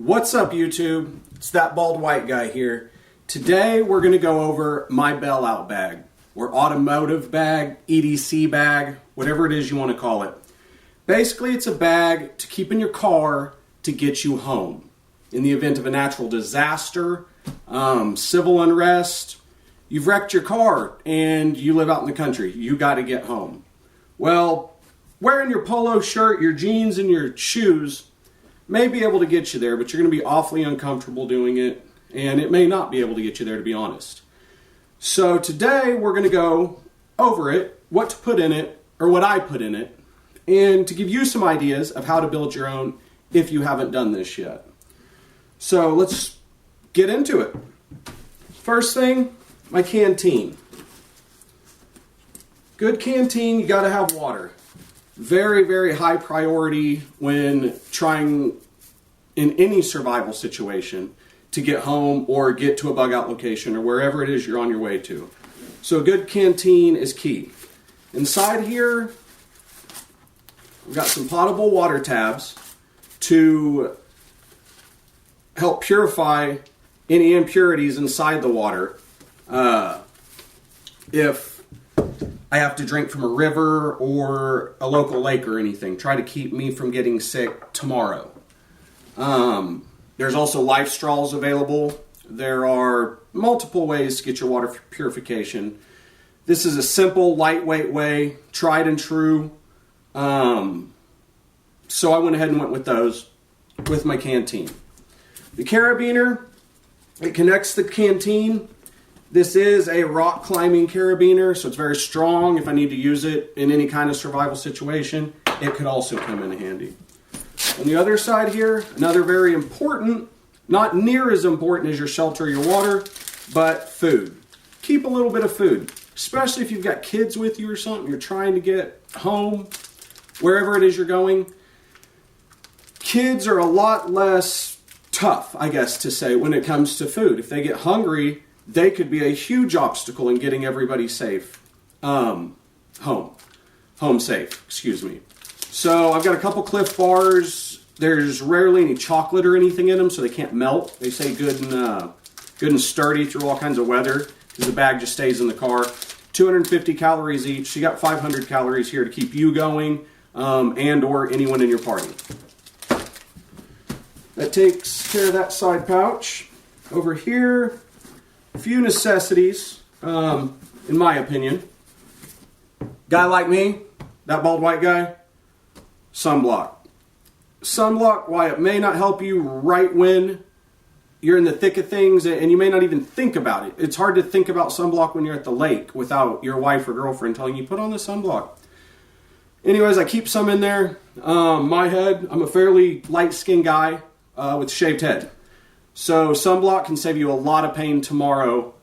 What's up, YouTube? It's that bald white guy here. Today we're going to go over my Bailout bag, or automotive bag, EDC bag, whatever it is you want to call it. Basically, it's a bag to keep in your car to get you home. In the event of a natural disaster, civil unrest, you've wrecked your car and you live out in the country. You got to get home. Well, wearing your polo shirt, your jeans, and your shoes may be able to get you there, but you're going to be awfully uncomfortable doing it, and it may not be able to get you there, to be honest. So today we're going to go over it, what to put in it, or what I put in it, and to give you some ideas of how to build your own if you haven't done this yet. So let's get into it. First thing, my canteen. Good canteen, you got to have water. Very, very high priority when trying in any survival situation to get home or get to a bug out location or wherever it is you're on your way to. So a good canteen is key. Inside here, we've got some potable water tabs to help purify any impurities inside the water. If I have to drink from a river or a local lake or anything, try to keep me from getting sick tomorrow. There's also life straws available. There are multiple ways to get your water purification. This is a simple, lightweight way, tried and true. So I went ahead and went with those with my canteen. The carabiner, it connects the canteen. This is a rock climbing carabiner, so it's very strong. If I need to use it in any kind of survival situation, it could also come in handy. On the other side here, another very important, not near as important as your shelter or your water, but food. Keep a little bit of food, especially if you've got kids with you or something, you're trying to get home, wherever it is you're going. Kids are a lot less tough, I guess to say, when it comes to food. If they get hungry, they could be a huge obstacle in getting everybody safe. Home safe, excuse me. So I've got a couple Cliff Bars. There's rarely any chocolate or anything in them, so they can't melt. They stay good and sturdy through all kinds of weather, because the bag just stays in the car. 250 calories each, so you got 500 calories here to keep you going, and or anyone in your party. That takes care of that side pouch. Over here, a few necessities, in my opinion. Guy like me, that bald white guy, sunblock. Sunblock, why it may not help you right when you're in the thick of things, and you may not even think about it. It's hard to think about sunblock when you're at the lake without your wife or girlfriend telling you, put on the sunblock. Anyways, I keep some in there. My head, I'm a fairly light-skinned guy with shaved head. So sunblock can save you a lot of pain tomorrow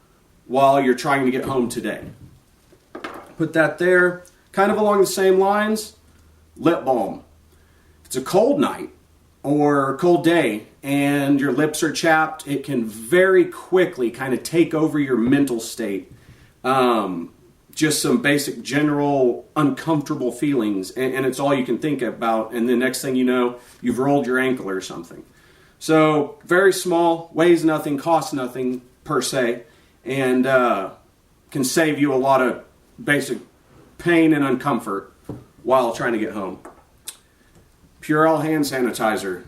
while you're trying to get home today. Put that there. Kind of along the same lines, lip balm. If it's a cold night or a cold day and your lips are chapped, it can very quickly kind of take over your mental state. Just some basic general uncomfortable feelings, and it's all you can think about, and the next thing you know, you've rolled your ankle or something. So, very small, weighs nothing, costs nothing per se, and can save you a lot of basic pain and uncomfort while trying to get home. Purell hand sanitizer.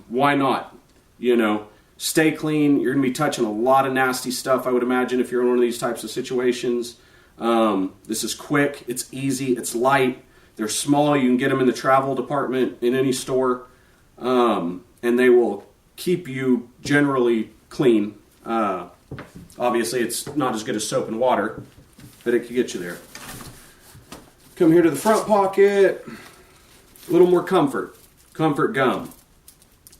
Why not? You know, stay clean. You're going to be touching a lot of nasty stuff, I would imagine, if you're in one of these types of situations. This is quick, it's easy, it's light. They're small. You can get them in the travel department in any store. And they will keep you generally clean. Obviously, it's not as good as soap and water, but it can get you there. Come here to the front pocket. A little more comfort. Comfort gum.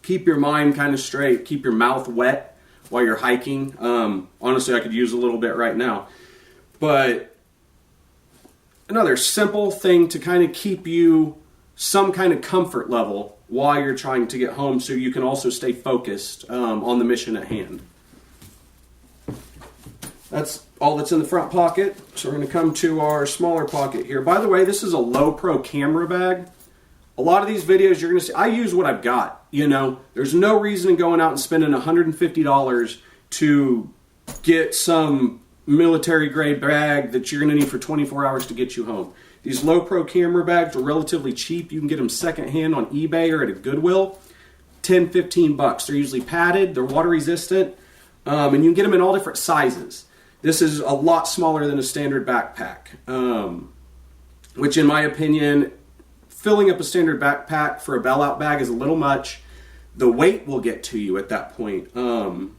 Keep your mind kind of straight. Keep your mouth wet while you're hiking. Honestly, I could use a little bit right now. But another simple thing to kind of keep you some kind of comfort level while you're trying to get home, so you can also stay focused on the mission at hand. That's all that's in the front pocket. So we're going to come to our smaller pocket here. By the way, this is a low pro camera bag. A lot of these videos you're going to see, I use what I've got. You know, there's no reason in going out and spending $150 to get some military grade bag that you're going to need for 24 hours to get you home. These low pro camera bags are relatively cheap. You can get them secondhand on eBay or at a Goodwill. 10, 15 bucks. They're usually padded, they're water resistant, and you can get them in all different sizes. This is a lot smaller than a standard backpack, which in my opinion, filling up a standard backpack for a bailout bag is a little much. The weight will get to you at that point.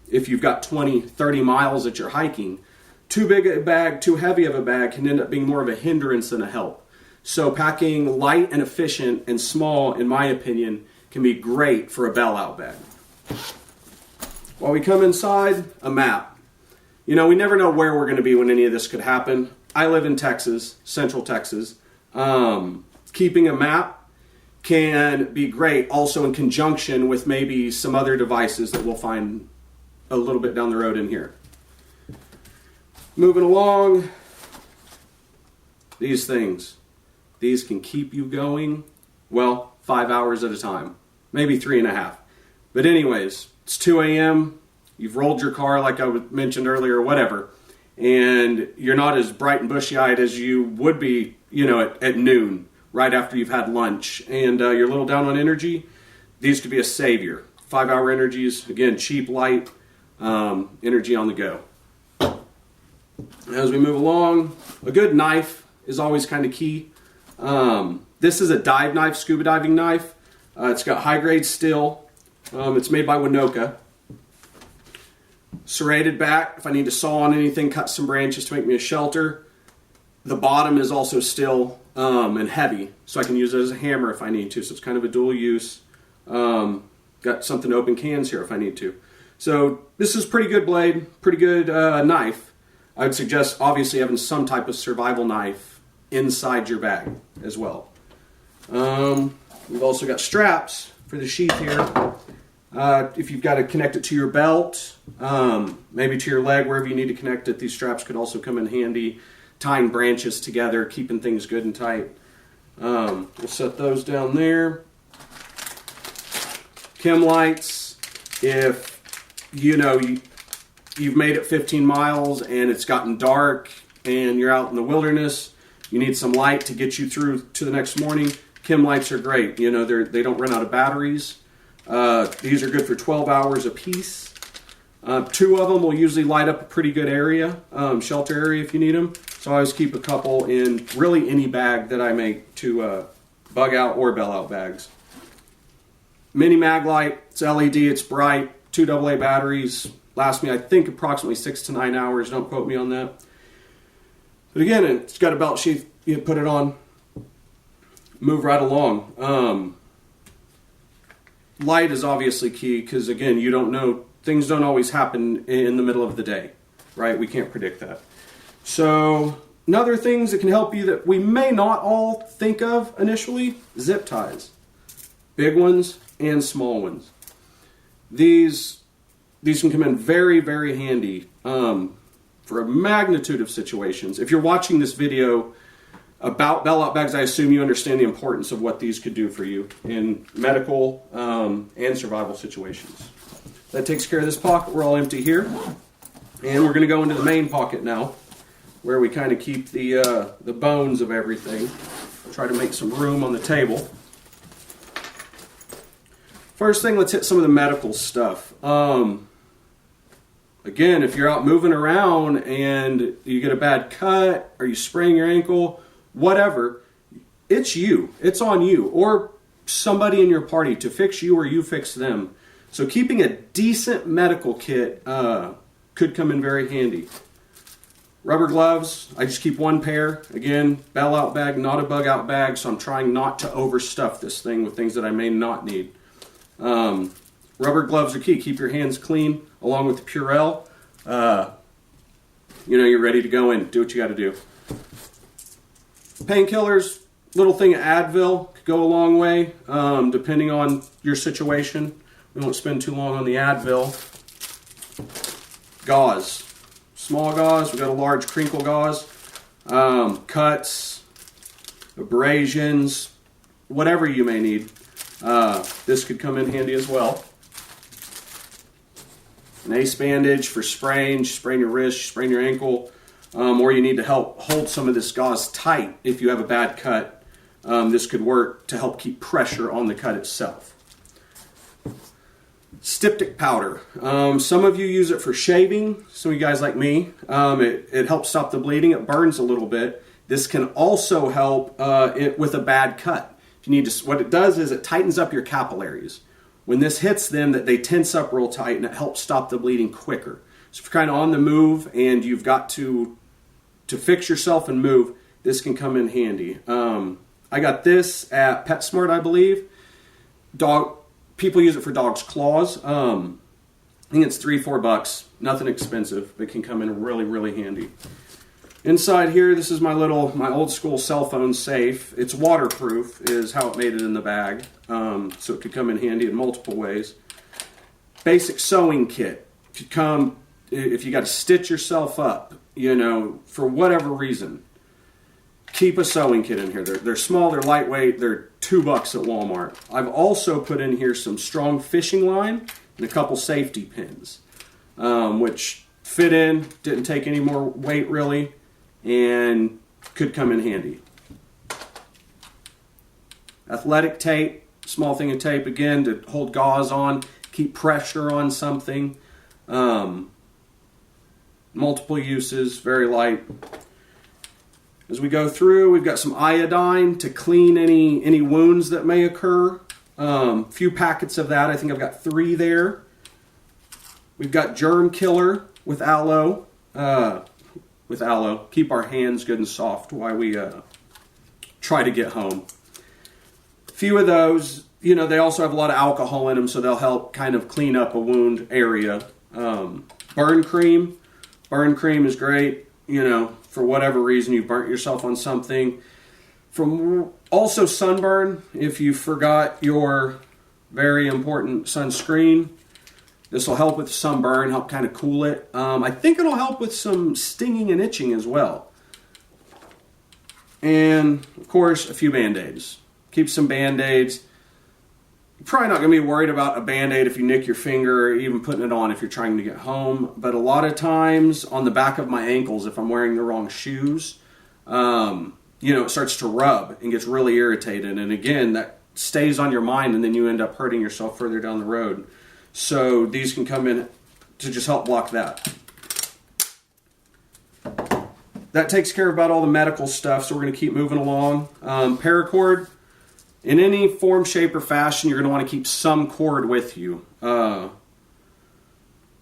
If you've got 20, 30 miles that you're hiking, too big a bag, too heavy of a bag can end up being more of a hindrance than a help. So packing light and efficient and small, in my opinion, can be great for a bailout bag. While we come inside, a map. You know, we never know where we're going to be when any of this could happen. I live in Texas, Central Texas. Keeping a map can be great also in conjunction with maybe some other devices that we'll find a little bit down the road in here. Moving along, these things. These can keep you going, well, 5 hours at a time, maybe 3.5. But anyways, it's 2 a.m., you've rolled your car like I mentioned earlier, or whatever, and you're not as bright and bushy-eyed as you would be, you know, at noon, right after you've had lunch, and you're a little down on energy. These could be a savior. 5-hour energies, again, cheap, light, energy on the go. As we move along, a good knife is always kind of key. This is a dive knife, scuba diving knife. It's got high-grade steel. It's made by Winoka. Serrated back, if I need to saw on anything, cut some branches to make me a shelter. The bottom is also steel and heavy, so I can use it as a hammer if I need to. So it's kind of a dual use. Got something to open cans here if I need to. So this is pretty good blade, pretty good knife. I would suggest obviously having some type of survival knife inside your bag as well. We've also got straps for the sheath here. If you've got to connect it to your belt, maybe to your leg, wherever you need to connect it, these straps could also come in handy, tying branches together, keeping things good and tight. We'll set those down there. Chem lights, if you know you've made it 15 miles and it's gotten dark and you're out in the wilderness, you need some light to get you through to the next morning. Chem lights are great. You know, they don't run out of batteries. These are good for 12 hours a piece. 2 of them will usually light up a pretty good area, shelter area if you need them. So I always keep a couple in really any bag that I make to bug out or bailout bags. Mini mag light, it's LED, it's bright, 2 AA batteries, last me I think approximately 6 to 9 hours, don't quote me on that. But again, it's got a belt sheath, you put it on, move right along. Light is obviously key because again, you don't know, things don't always happen in the middle of the day, right? We can't predict that. So another things that can help you that we may not all think of initially, zip ties. Big ones and small ones. These can come in very, very handy for a magnitude of situations. If you're watching this video about bailout bags, I assume you understand the importance of what these could do for you in medical and survival situations. That takes care of this pocket. We're all empty here. And we're going to go into the main pocket now, where we kind of keep the bones of everything. Try to make some room on the table. First thing, let's hit some of the medical stuff. Again, if you're out moving around and you get a bad cut or you sprain your ankle, whatever, it's you. It's on you or somebody in your party to fix you or you fix them. So keeping a decent medical kit could come in very handy. Rubber gloves, I just keep 1 pair. Again, bailout bag, not a bug out bag, so I'm trying not to overstuff this thing with things that I may not need. Rubber gloves are key. Keep your hands clean along with the Purell. You're ready to go in. Do what you got to do. Painkillers, little thing of Advil could go a long way, depending on your situation. We won't spend too long on the Advil. Gauze. Small gauze. We've got a large crinkle gauze. Cuts, abrasions, whatever you may need. This could come in handy as well. An ace bandage for spraying your wrist, spraying your ankle, or you need to help hold some of this gauze tight if you have a bad cut. This could work to help keep pressure on the cut itself. Styptic powder. Some of you use it for shaving. Some of you guys like me. It helps stop the bleeding. It burns a little bit. This can also help with a bad cut. If you need to, what it does is it tightens up your capillaries. When this hits them, that they tense up real tight, and it helps stop the bleeding quicker. So if you're kind of on the move and you've got to fix yourself and move, this can come in handy. I got this at PetSmart, I believe. People use it for dogs' claws. I think it's $3-4. Nothing expensive, but can come in really, really handy. Inside here, this is my old school cell phone safe. It's waterproof, is how it made it in the bag. So it could come in handy in multiple ways. Basic sewing kit. Could come if you got to stitch yourself up, for whatever reason. Keep a sewing kit in here. They're small, they're lightweight, they're $2 at Walmart. I've also put in here some strong fishing line and a couple safety pins, which fit in, didn't take any more weight really, and could come in handy. Athletic tape, small thing of tape again to hold gauze on, keep pressure on something. Multiple uses, very light. As we go through, we've got some iodine to clean any wounds that may occur. Few packets of that. I think I've got 3 there. We've got germ killer with aloe. Keep our hands good and soft while we try to get home. A few of those, they also have a lot of alcohol in them, so they'll help kind of clean up a wound area. Burn cream. Burn cream is great, for whatever reason you burnt yourself on something. Also sunburn, if you forgot your very important sunscreen, this will help with sunburn, help kind of cool it. I think it'll help with some stinging and itching as well. And of course, a few Band-Aids. Keep some Band-Aids. You're probably not going to be worried about a Band-Aid if you nick your finger or even putting it on if you're trying to get home. But a lot of times on the back of my ankles, if I'm wearing the wrong shoes, it starts to rub and gets really irritated. And again, that stays on your mind and then you end up hurting yourself further down the road. So these can come in to just help block that. That takes care of about all the medical stuff, so we're going to keep moving along. Paracord. In any form, shape, or fashion, you're going to want to keep some cord with you.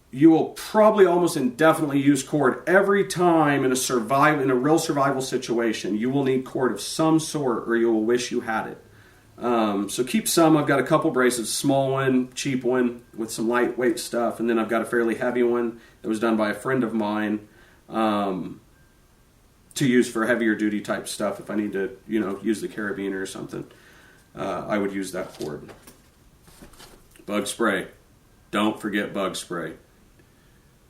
You will probably almost indefinitely use cord every time in a real survival situation. You will need cord of some sort, or you will wish you had it. So keep some. I've got a couple braces, small one, cheap one with some lightweight stuff, and then I've got a fairly heavy one that was done by a friend of mine to use for heavier duty type stuff. If I need to, use the Carabiner or something. I would use that cord. Bug spray. Don't forget bug spray.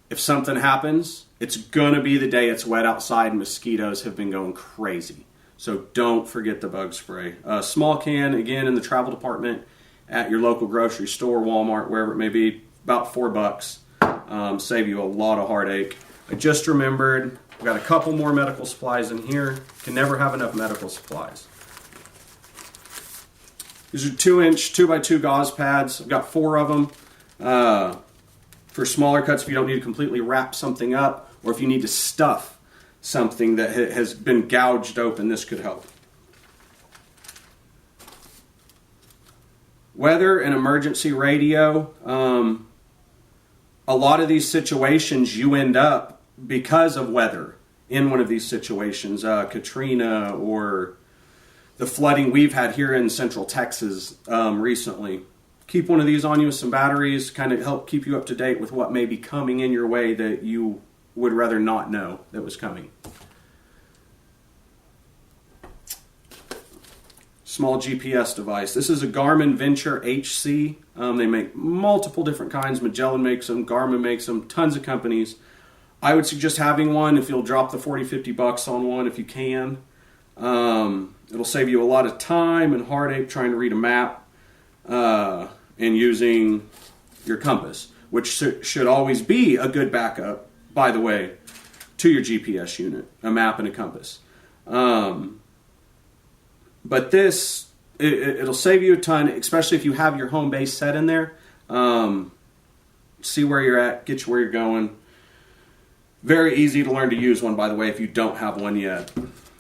If something happens, it's going to be the day it's wet outside and mosquitoes have been going crazy. So don't forget the bug spray. A small can, again, in the travel department at your local grocery store, Walmart, wherever it may be, about $4. Save you a lot of heartache. I just remembered, I've got a couple more medical supplies in here. Can never have enough medical supplies. These are 2-inch 2x2 gauze pads. I've got 4 of them. For smaller cuts, if you don't need to completely wrap something up, or if you need to stuff something that has been gouged open, this could help. Weather and emergency radio. A lot of these situations you end up because of weather in one of these situations. Katrina or the flooding we've had here in central Texas recently. Keep one of these on you with some batteries, kind of help keep you up to date with what may be coming in your way that you would rather not know that was coming. Small GPS device. This is a Garmin Venture HC. They make multiple different kinds. Magellan makes them, Garmin makes them, tons of companies. I would suggest having one if you'll drop the $40-50 on one if you can. It'll save you a lot of time and heartache trying to read a map and using your compass, which should always be a good backup, by the way, to your GPS unit, a map and a compass. But this, it'll save you a ton, especially if you have your home base set in there. See where you're at, get you where you're going. Very easy to learn to use one, by the way, if you don't have one yet.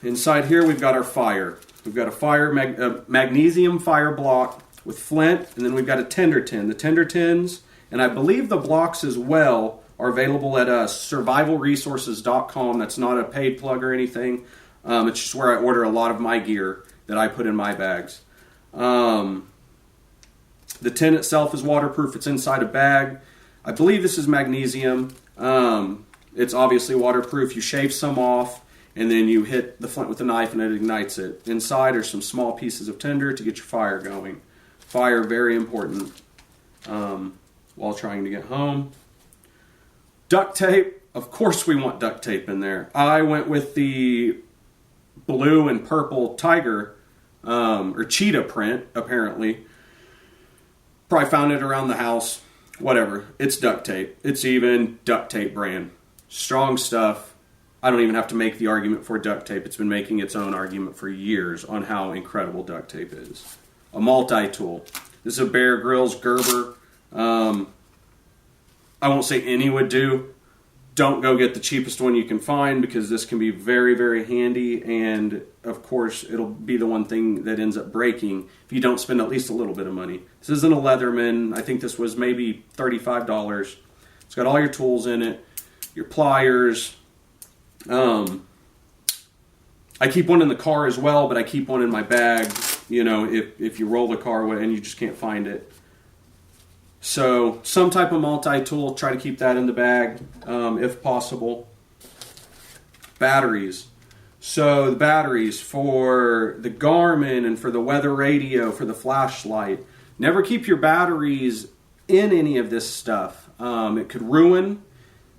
Inside here, we've got our fire. We've got a magnesium fire block with flint, and then we've got a tender tin. The tender tins, and I believe the blocks as well, are available at survivalresources.com. That's not a paid plug or anything. It's just where I order a lot of my gear that I put in my bags. The tin itself is waterproof. It's inside a bag. I believe this is magnesium. It's obviously waterproof. You shave some off, and then you hit the flint with a knife, and it ignites it. Inside are some small pieces of tinder to get your fire going. Fire, very important while trying to get home. Duct tape. Of course we want duct tape in there. I went with the blue and purple tiger or cheetah print, apparently. Probably found it around the house. Whatever. It's duct tape. It's even duct tape brand. Strong stuff. I don't even have to make the argument for duct tape. It's been making its own argument for years on how incredible duct tape is. A multi-tool. This is a Bear Grylls Gerber. I won't say any would do. Don't go get the cheapest one you can find, because this can be very, very handy, and of course it'll be the one thing that ends up breaking if you don't spend at least a little bit of money. This isn't a Leatherman. I think this was maybe $35. It's got all your tools in it, your pliers. I keep one in the car as well, but I keep one in my bag, you know, if you roll the car away and you just can't find it. So some type of multi-tool, try to keep that in the bag if possible. Batteries. So the batteries for the Garmin and for the weather radio, for the flashlight. Never keep your batteries in any of this stuff. It could ruin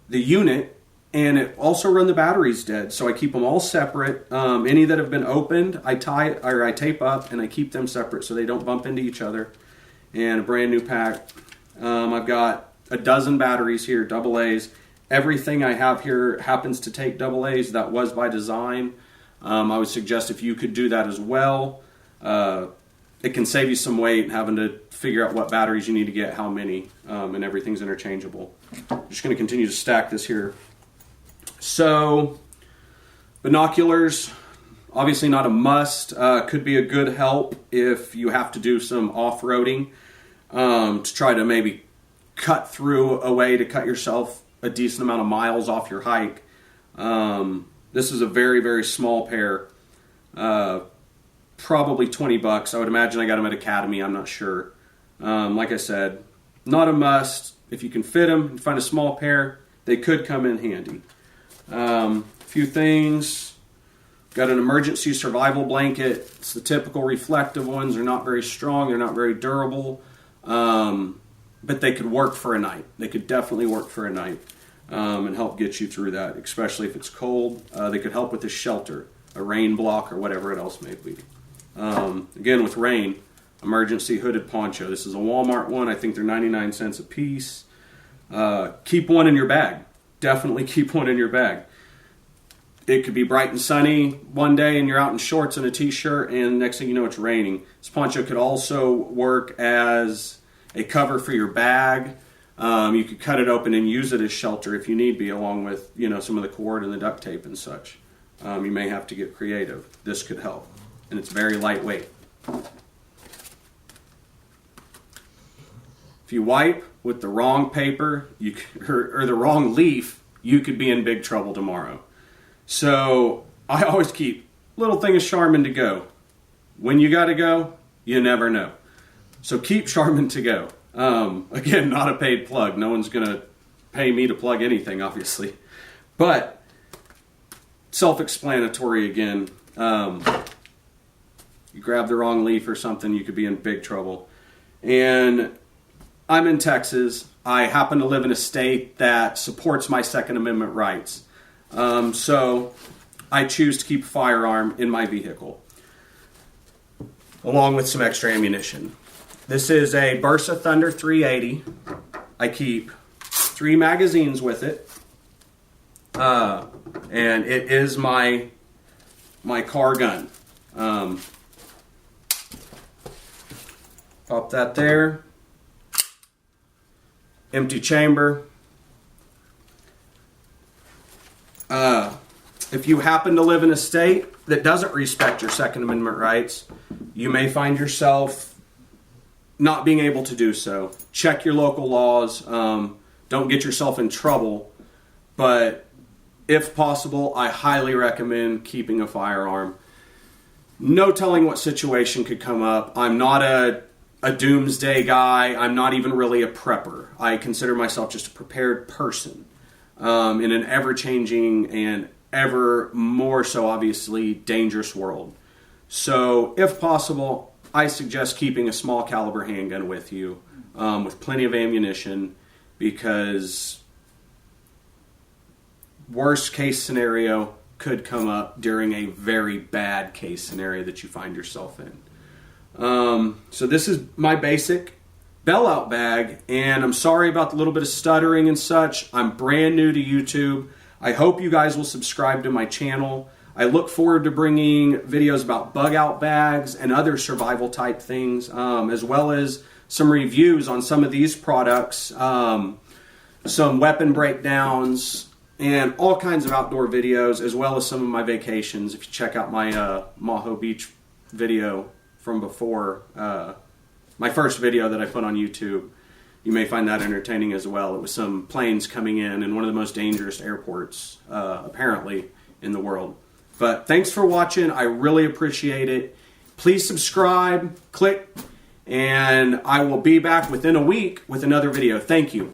the unit, and it also run the batteries dead. So I keep them all separate. Any that have been opened, I tape up, and I keep them separate so they don't bump into each other. And a brand new pack. I've got a dozen batteries here, AA's. Everything I have here happens to take AA's. That was by design. I would suggest if you could do that as well. It can save you some weight having to figure out what batteries you need to get, how many, and everything's interchangeable. I'm just going to continue to stack this here. So, binoculars, obviously not a must. Could be a good help if you have to do some off-roading. To try to maybe cut through a way to cut yourself a decent amount of miles off your hike. This is a very, very small pair. Probably $20. I would imagine I got them at Academy. I'm not sure. Like I said, not a must. If you can fit them and find a small pair, they could come in handy. A few things. Got an emergency survival blanket. It's the typical reflective ones. They're not very strong. They're not very durable. But they could work for a night. They could definitely work for a night and help get you through that, especially if it's cold. They could help with the shelter, a rain block, or whatever it else may be. Again, with rain, emergency hooded poncho. This is a Walmart one. I think they're 99 cents a piece. Keep one in your bag. Definitely keep one in your bag. It could be bright and sunny one day and you're out in shorts and a t-shirt, and next thing you know it's raining. This poncho could also work as a cover for your bag. You could cut it open and use it as shelter if you need be, along with, you know, some of the cord and the duct tape and such. You may have to get creative. This could help, and it's very lightweight. If you wipe with the wrong paper or the wrong leaf, you could be in big trouble tomorrow. So I always keep a little thing of Charmin to go. When you got to go, you never know. So keep Charmin to go. Again, not a paid plug. No one's going to pay me to plug anything, obviously. But self-explanatory again. You grab the wrong leaf or something, you could be in big trouble. And I'm in Texas. I happen to live in a state that supports my Second Amendment rights. So I choose to keep a firearm in my vehicle, along with some extra ammunition. This is a Bursa Thunder 380. I keep 3 magazines with it, and it is my car gun. Pop that there. Empty chamber. If you happen to live in a state that doesn't respect your Second Amendment rights, you may find yourself not being able to do so. Check your local laws. Don't get yourself in trouble. But if possible, I highly recommend keeping a firearm. No telling what situation could come up. I'm not a doomsday guy. I'm not even really a prepper. I consider myself just a prepared person in an ever-changing and ever more so obviously dangerous world. So if possible, I suggest keeping a small caliber handgun with you with plenty of ammunition, because worst case scenario could come up during a very bad case scenario that you find yourself in. So this is my basic Bailout bag, and I'm sorry about the little bit of stuttering and such. I'm brand new to YouTube. I hope you guys will subscribe to my channel. I look forward to bringing videos about bug out bags and other survival type things, as well as some reviews on some of these products, some weapon breakdowns, and all kinds of outdoor videos, as well as some of my vacations. If you check out my Maho Beach video from before, my first video that I put on YouTube, you may find that entertaining as well. It was some planes coming in one of the most dangerous airports, apparently, in the world. But thanks for watching. I really appreciate it. Please subscribe, click, and I will be back within a week with another video. Thank you.